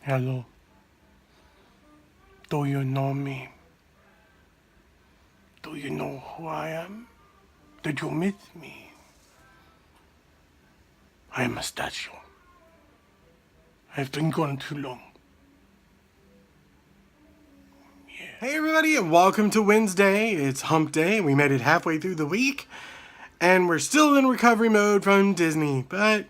Hello. Do you know me? Do you know who I am? Did you miss me? I am a statue. I've been gone too long. Hey everybody, and welcome to Wednesday. It's hump day. We made it halfway through the week, and we're still in recovery mode from Disney, but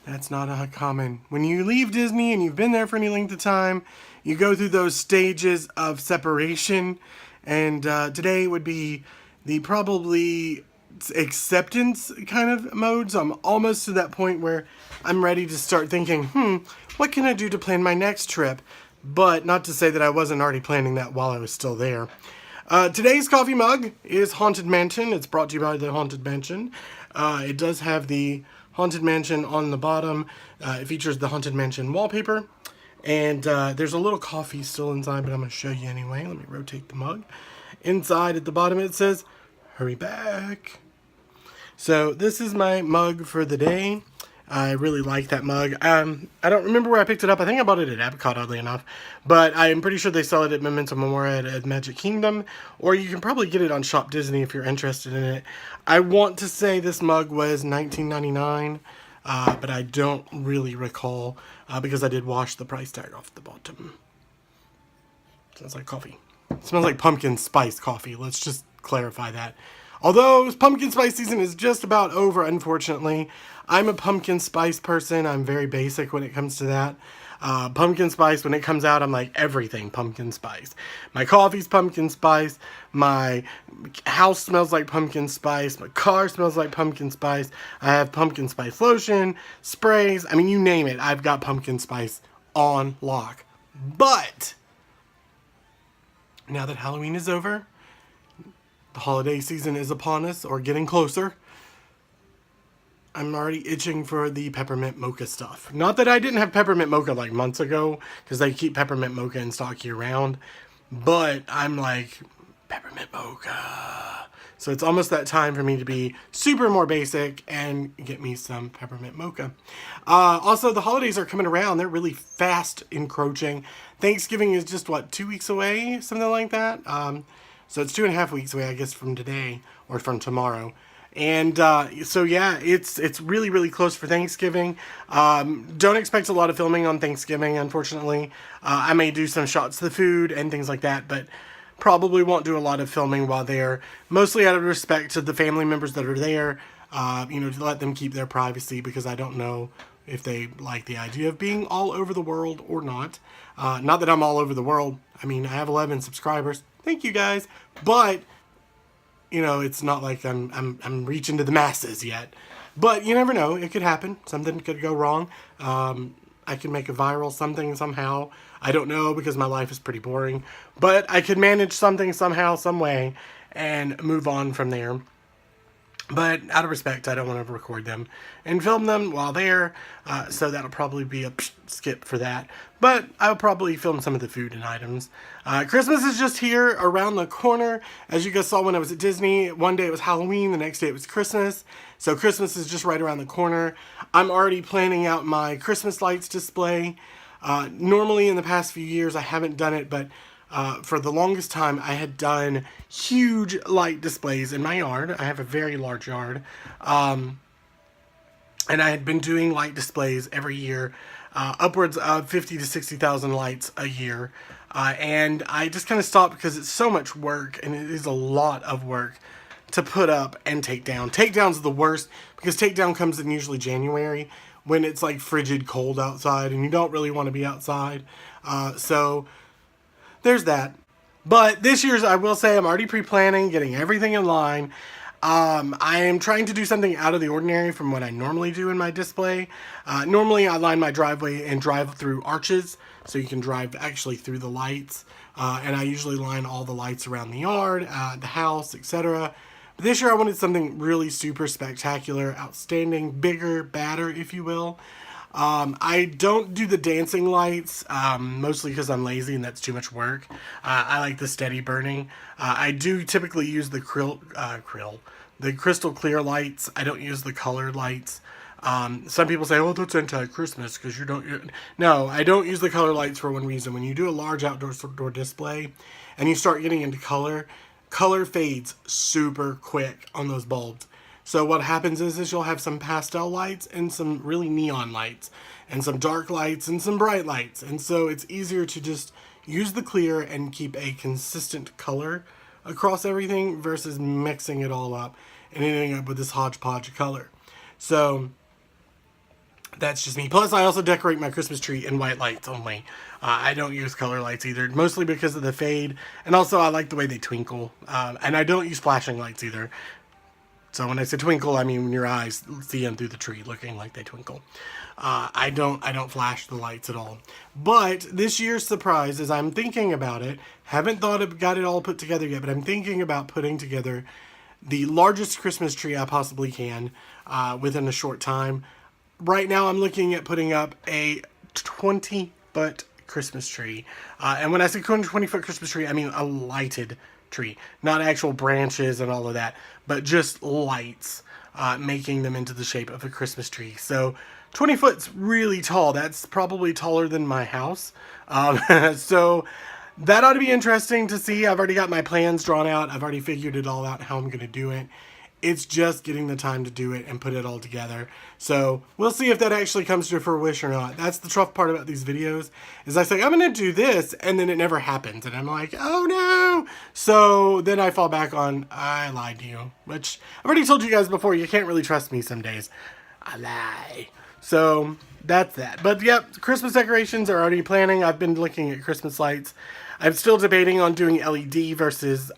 that's not uncommon. When you leave Disney and you've been there for any length of time, you go through those stages of separation, and today would be the probably acceptance kind of mode. So I'm almost to that point where I'm ready to start thinking, what can I do to plan my next trip? But not to say that I wasn't already planning that while I was still there. Today's coffee mug is Haunted Mansion. It's brought to you by the Haunted Mansion. It does have the Haunted Mansion on the bottom. It features the Haunted Mansion wallpaper. And there's a little coffee still inside, but I'm going to show you anyway. Let me rotate the mug. Inside at the bottom it says, "Hurry back." So this is my mug for the day. I really like that mug. I don't remember where I picked it up. I think I bought it at Epcot, oddly enough. But I'm pretty sure they sell it at Memento Mori at Magic Kingdom. Or you can probably get it on Shop Disney if you're interested in it. I want to say this mug was $19.99. But I don't really recall because I did wash the price tag off the bottom. Smells like coffee. It smells like pumpkin spice coffee. Let's just clarify that. Although pumpkin spice season is just about over, unfortunately. I'm a pumpkin spice person. I'm very basic when it comes to that. Pumpkin spice, when it comes out, I'm like everything pumpkin spice. My coffee's pumpkin spice. My house smells like pumpkin spice. My car smells like pumpkin spice. I have pumpkin spice lotion, sprays. I mean, you name it. I've got pumpkin spice on lock. But now that Halloween is over, the holiday season is upon us, or getting closer, I'm already itching for the peppermint mocha stuff. Not that I didn't have peppermint mocha like months ago, because they keep peppermint mocha in stock year round, but I'm like, peppermint mocha. So it's almost that time for me to be super more basic and get me some peppermint mocha. Also, the holidays are coming around. They're really fast encroaching. Thanksgiving is just, 2 weeks away? Something like that. So it's 2.5 weeks away, I guess, from today, or from tomorrow. And so yeah, it's really, really close for Thanksgiving. Don't expect a lot of filming on Thanksgiving, unfortunately. I may do some shots of the food and things like that, but probably won't do a lot of filming while there. Mostly out of respect to the family members that are there, to let them keep their privacy, because I don't know if they like the idea of being all over the world or not. Not that I'm all over the world. I mean, I have 11 subscribers. Thank you guys. But it's not like I'm reaching to the masses yet. But you never know. It could happen. Something could go wrong. I could make a viral something somehow. I don't know, because my life is pretty boring. But I could manage something somehow, some way, and move on from there. But out of respect, I don't want to record them and film them while there, so that'll probably be a skip for that. But I'll probably film some of the food and items. Christmas is just here around the corner. As you guys saw when I was at Disney, one day it was Halloween, the next day it was Christmas. So Christmas is just right around the corner. I'm already planning out my Christmas lights display. Normally in the past few years I haven't done it, but for the longest time, I had done huge light displays in my yard. I have a very large yard. And I had been doing light displays every year, upwards of 50 to 60,000 lights a year. And I just kind of stopped because it's so much work, and it is a lot of work to put up and take down. Takedown's the worst, because takedown comes in usually January, when it's like frigid cold outside, and you don't really want to be outside. So there's that. But this year's, I will say, I'm already pre-planning, getting everything in line. I am trying to do something out of the ordinary from what I normally do in my display. Normally I line my driveway and drive through arches, so you can drive actually through the lights. And I usually line all the lights around the yard, the house, etc. But this year I wanted something really super spectacular, outstanding, bigger, badder, if you will. I don't do the dancing lights, mostly because I'm lazy and that's too much work. I like the steady burning. I do typically use the the crystal clear lights. I don't use the colored lights. Some people say, oh, that's anti-Christmas because you don't... No, I don't use the color lights for one reason. When you do a large outdoor display and you start getting into color, color fades super quick on those bulbs. So what happens is you'll have some pastel lights and some really neon lights and some dark lights and some bright lights. And so it's easier to just use the clear and keep a consistent color across everything versus mixing it all up and ending up with this hodgepodge of color. So that's just me. Plus, I also decorate my Christmas tree in white lights only. I don't use color lights either, mostly because of the fade. And also, I like the way they twinkle. And I don't use flashing lights either. So when I say twinkle, I mean your eyes see them through the tree looking like they twinkle. I don't flash the lights at all. But this year's surprise is I'm thinking about it. Haven't got it all put together yet, but I'm thinking about putting together the largest Christmas tree I possibly can within a short time. Right now I'm looking at putting up a 20-foot Christmas tree. And when I say 20-foot Christmas tree, I mean a lighted tree. Not actual branches and all of that, but just lights making them into the shape of a Christmas tree. So 20 foot's really tall. That's probably taller than my house. So that ought to be interesting to see. I've already got my plans drawn out. I've already figured it all out how I'm going to do it. It's just getting the time to do it and put it all together. So we'll see if that actually comes to fruition or not. That's the tough part about these videos is I say, I'm going to do this, and then it never happens. And I'm like, oh no. So then I fall back on, I lied to you, which I've already told you guys before. You can't really trust me some days. I lie. So that's that. But yep, Christmas decorations are already planning. I've been looking at Christmas lights. I'm still debating on doing LED versus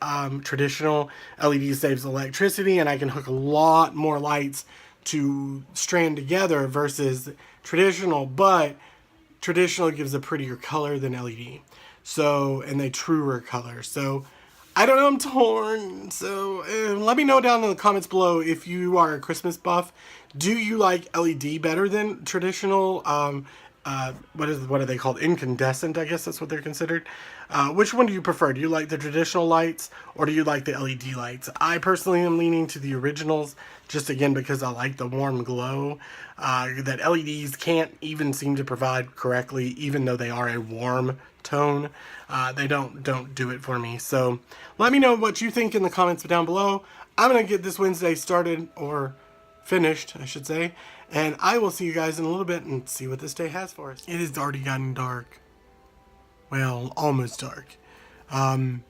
traditional. LED saves electricity, and I can hook a lot more lights to strand together versus traditional, but traditional gives a prettier color than LED. So, and a truer color. So, I don't know, I'm torn. So, let me know down in the comments below if you are a Christmas buff. Do you like LED better than traditional? What are they called? Incandescent, I guess that's what they're considered. Which one do you prefer? Do you like the traditional lights or do you like the LED lights? I personally am leaning to the originals, just again because I like the warm glow that LEDs can't even seem to provide correctly, even though they are a warm tone. They don't do it for me. So let me know what you think in the comments down below. I'm gonna get this Wednesday started, or finished, I should say, and I will see you guys in a little bit and see what this day has for us. It has already gotten dark. Well, almost dark. It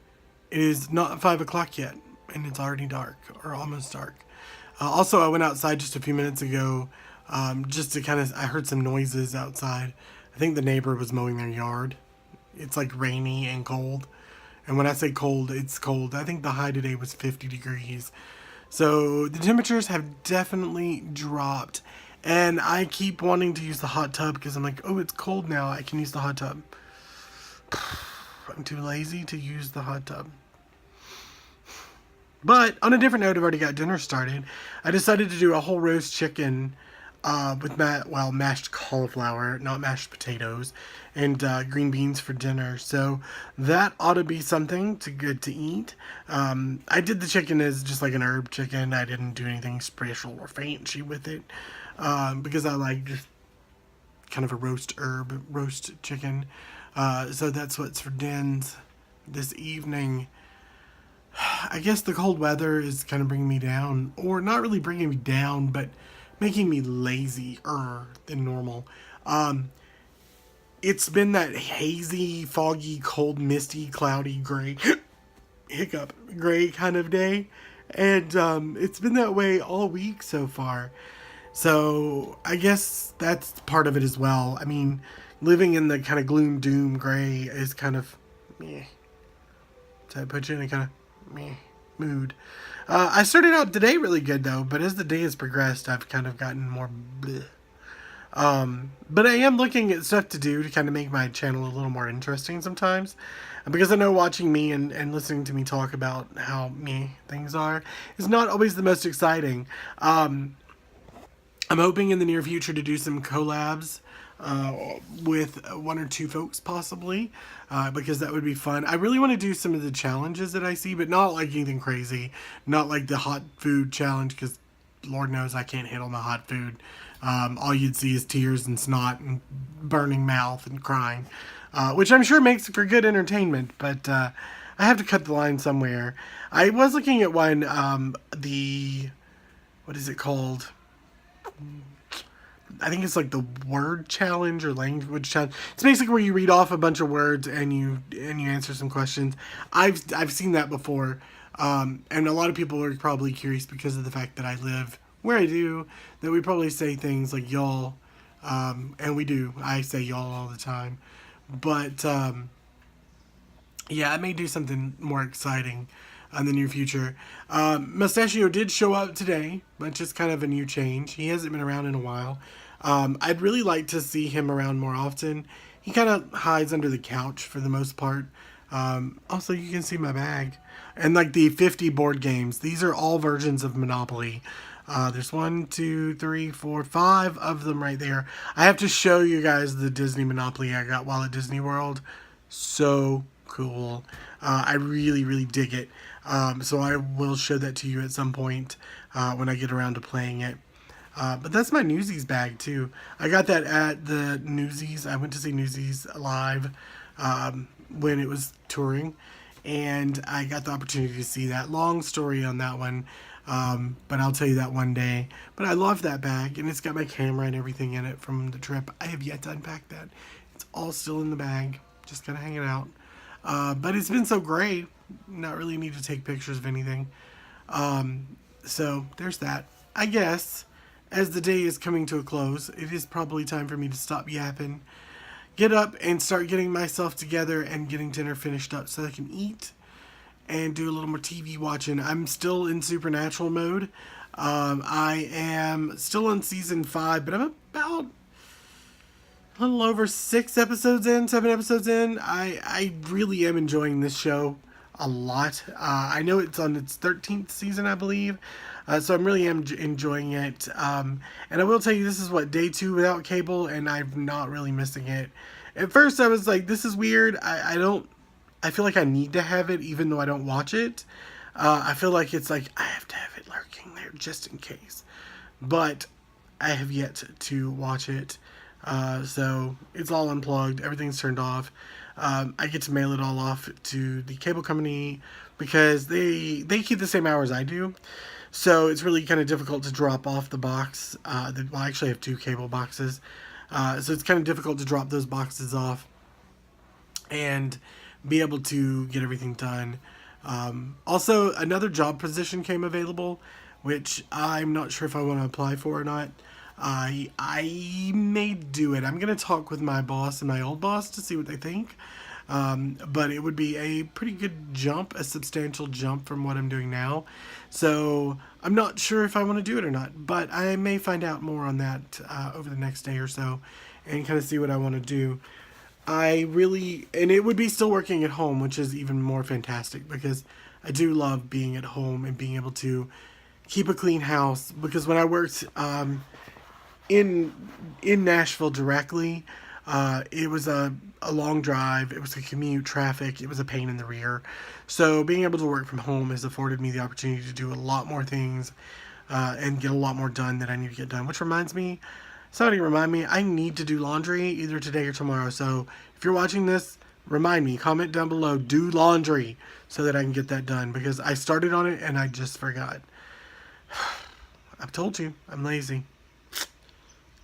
is not 5 o'clock yet, and it's already dark, or almost dark. Also, I went outside just a few minutes ago, just to I heard some noises outside. I think the neighbor was mowing their yard. It's like rainy and cold. And when I say cold, it's cold. I think the high today was 50 degrees. So the temperatures have definitely dropped. And I keep wanting to use the hot tub because I'm like, oh, it's cold now. I can use the hot tub. I'm too lazy to use the hot tub. But on a different note, I've already got dinner started. I decided to do a whole roast chicken with mashed cauliflower, not mashed potatoes, and green beans for dinner. So that ought to be something good to eat. I did the chicken as just like an herb chicken. I didn't do anything special or fancy with it because I like just kind of a roast chicken. So that's what's for dins this evening. I guess the cold weather is kind of bringing me down, or not really bringing me down, but making me lazier than normal. It's been that hazy, foggy, cold, misty, cloudy, gray, gray kind of day. And it's been that way all week so far. So I guess that's part of it as well. I mean, living in the kind of gloom, doom, gray is kind of meh. So I put you in a kind of meh mood. I started out today really good though, but as the day has progressed, I've kind of gotten more bleh. But I am looking at stuff to do to kind of make my channel a little more interesting sometimes, because I know watching me and listening to me talk about how meh things are is not always the most exciting. I'm hoping in the near future to do some collabs with one or two folks possibly, because that would be fun. I really want to do some of the challenges that I see, but not like anything crazy, not like the hot food challenge, because Lord knows I can't handle my hot food. all you'd see is tears and snot and burning mouth and crying, which I'm sure makes for good entertainment, but I have to cut the line somewhere. I was looking at one, what is it called? I think it's like the word challenge or language challenge. It's basically where you read off a bunch of words and you answer some questions. I've seen that before, and a lot of people are probably curious because of the fact that I live where I do, that we probably say things like y'all, and we do. I say y'all all the time, but yeah, I may do something more exciting in the near future. Mustachio did show up today, which is kind of a new change. He hasn't been around in a while. I'd really like to see him around more often. He kind of hides under the couch for the most part. Also, you can see my bag. And like the 50 board games. These are all versions of Monopoly. There's 1, 2, 3, 4, 5 of them right there. I have to show you guys the Disney Monopoly I got while at Disney World. So cool. I really, really dig it. So I will show that to you at some point when I get around to playing it. But that's my Newsies bag too. I got that at the Newsies. I went to see Newsies live when it was touring, and I got the opportunity to see that. Long story on that one, but I'll tell you that one day. But I love that bag, and it's got my camera and everything in it from the trip. I have yet to unpack that. It's all still in the bag, just kind of hanging out. But it's been so great. Not really need to take pictures of anything. So there's that. I guess as the day is coming to a close, it is probably time for me to stop yapping, get up and start getting myself together and getting dinner finished up so I can eat and do a little more TV watching. I'm still in Supernatural mode. I am still on season 5, but I'm about a little over 7 episodes in. I really am enjoying this show a lot. I know it's on its 13th season, I believe. So I'm really enjoying it. And I will tell you, this is day 2 without cable, and I'm not really missing it. At first I was like, this is weird. I feel like I need to have it even though I don't watch it. I feel like it's like I have to have it lurking there just in case. But I have yet to watch it. So it's all unplugged. Everything's turned off. I get to mail it all off to the cable company because they keep the same hours I do. So it's really kind of difficult to drop off the box. I actually have 2 cable boxes. So it's kind of difficult to drop those boxes off and be able to get everything done. Also, another job position came available, which I'm not sure if I want to apply for or not. I may do it. I'm going to talk with my boss and my old boss to see what they think. But it would be a pretty good jump, a substantial jump from what I'm doing now. So I'm not sure if I want to do it or not, but I may find out more on that over the next day or so and kind of see what I want to do. And it would be still working at home, which is even more fantastic because I do love being at home and being able to keep a clean house. Because when I worked in Nashville directly, it was a long drive, it was a commute, traffic, it was a pain in the rear. So being able to work from home has afforded me the opportunity to do a lot more things and get a lot more done that I need to get done. Which reminds me, somebody remind me, I need to do laundry either today or tomorrow. So if you're watching this, remind me, comment down below, do laundry so that I can get that done because I started on it and I just forgot. I've told you, I'm lazy.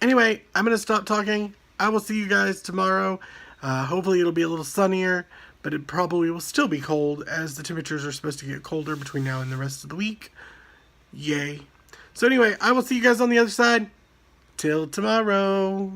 Anyway, I'm going to stop talking. I will see you guys tomorrow. Hopefully it'll be a little sunnier, but it probably will still be cold as the temperatures are supposed to get colder between now and the rest of the week. Yay. So anyway, I will see you guys on the other side. Till tomorrow.